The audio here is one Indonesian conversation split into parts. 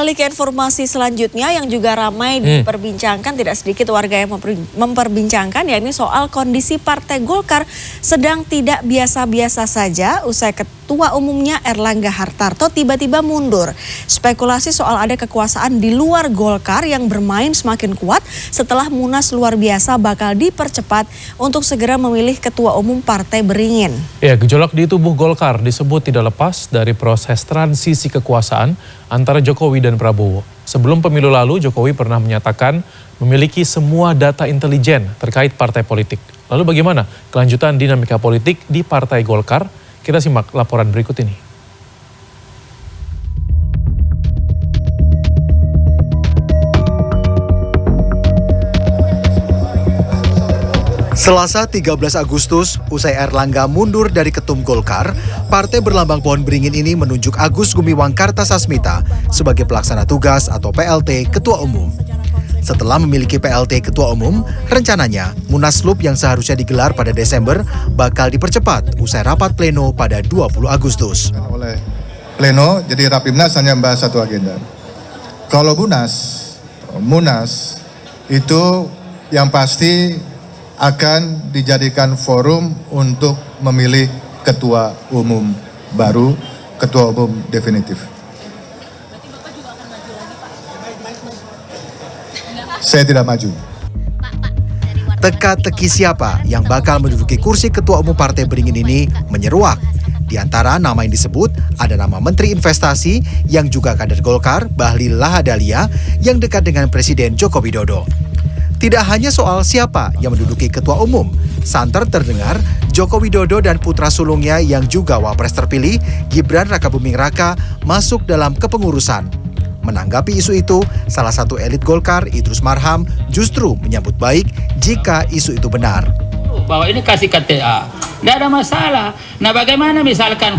Beralih ke informasi selanjutnya yang juga ramai diperbincangkan, tidak sedikit warga yang memperbincangkan, yakni soal kondisi Partai Golkar sedang tidak biasa-biasa saja usai Ketua Umumnya Erlangga Hartarto tiba-tiba mundur. Spekulasi soal ada kekuasaan di luar Golkar yang bermain semakin kuat setelah Munas luar biasa bakal dipercepat untuk segera memilih Ketua Umum Partai Beringin. Ya, gejolak di tubuh Golkar disebut tidak lepas dari proses transisi kekuasaan antara Jokowi dan Prabowo. Sebelum pemilu lalu, Jokowi pernah menyatakan memiliki semua data intelijen terkait partai politik. Lalu bagaimana kelanjutan dinamika politik di Partai Golkar? Kita simak laporan berikut ini. Selasa 13 Agustus, usai Erlangga mundur dari Ketum Golkar, partai berlambang pohon beringin ini menunjuk Agus Gumiwang Kartasasmita sebagai pelaksana tugas atau PLT Ketua Umum. Setelah memiliki PLT Ketua Umum, rencananya Munaslup yang seharusnya digelar pada Desember bakal dipercepat usai rapat pleno pada 20 Agustus. Oleh pleno, jadi Rapimnas hanya membahas satu agenda. Kalau Munas itu yang pasti akan dijadikan forum untuk memilih ketua umum baru, ketua umum definitif. Saya tidak maju. Teka-teki siapa yang bakal menduduki kursi ketua umum Partai Beringin ini menyeruak. Di antara nama yang disebut ada nama Menteri Investasi yang juga kader Golkar, Bahlil Lahadalia, yang dekat dengan Presiden Joko Widodo. Tidak hanya soal siapa yang menduduki ketua umum, santer terdengar Joko Widodo dan putra sulungnya yang juga wapres terpilih, Gibran Rakabuming Raka, masuk dalam kepengurusan. Menanggapi isu itu, salah satu elit Golkar, Idrus Marham, justru menyambut baik jika isu itu benar. Bahwa ini kasih KTA, tidak ada masalah. Nah, bagaimana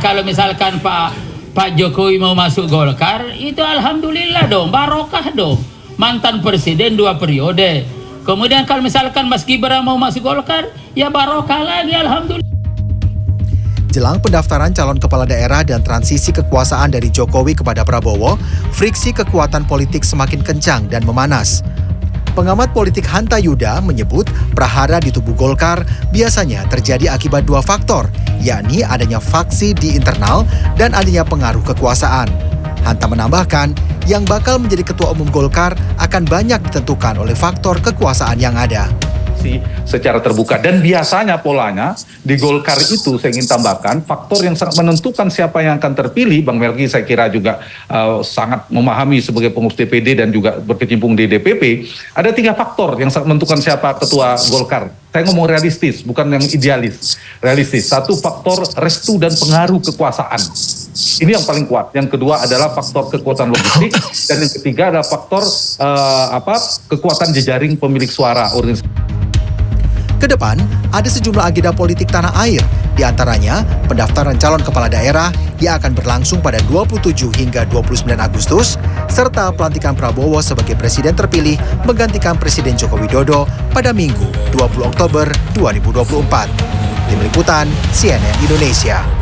kalau misalkan Pak Jokowi mau masuk Golkar, itu alhamdulillah dong, barokah dong. Mantan presiden 2 periode. Kemudian kalau misalkan Mas Gibran mau masuk Golkar, ya barokah lagi, alhamdulillah. Jelang pendaftaran calon kepala daerah dan transisi kekuasaan dari Jokowi kepada Prabowo, friksi kekuatan politik semakin kencang dan memanas. Pengamat politik Hanta Yuda menyebut prahara di tubuh Golkar biasanya terjadi akibat 2 faktor, yakni adanya faksi di internal dan adanya pengaruh kekuasaan. Hanta menambahkan, yang bakal menjadi ketua umum Golkar akan banyak ditentukan oleh faktor kekuasaan yang ada. Secara terbuka, dan biasanya polanya di Golkar itu saya ingin tambahkan faktor yang sangat menentukan siapa yang akan terpilih. Bang Melki saya kira juga sangat memahami sebagai pengurus DPD dan juga berkecimpung di DPP. Ada 3 faktor yang sangat menentukan siapa ketua Golkar. Saya ngomong realistis, bukan yang idealis. Realistis. 1, faktor restu dan pengaruh kekuasaan. Ini yang paling kuat. Yang kedua adalah faktor kekuatan logistik, dan yang ketiga adalah faktor kekuatan jejaring pemilik suara. Kedepan, ada sejumlah agenda politik tanah air, di antaranya pendaftaran calon kepala daerah yang akan berlangsung pada 27 hingga 29 Agustus, serta pelantikan Prabowo sebagai presiden terpilih menggantikan Presiden Joko Widodo pada Minggu 20 Oktober 2024. Tim Liputan CNN Indonesia.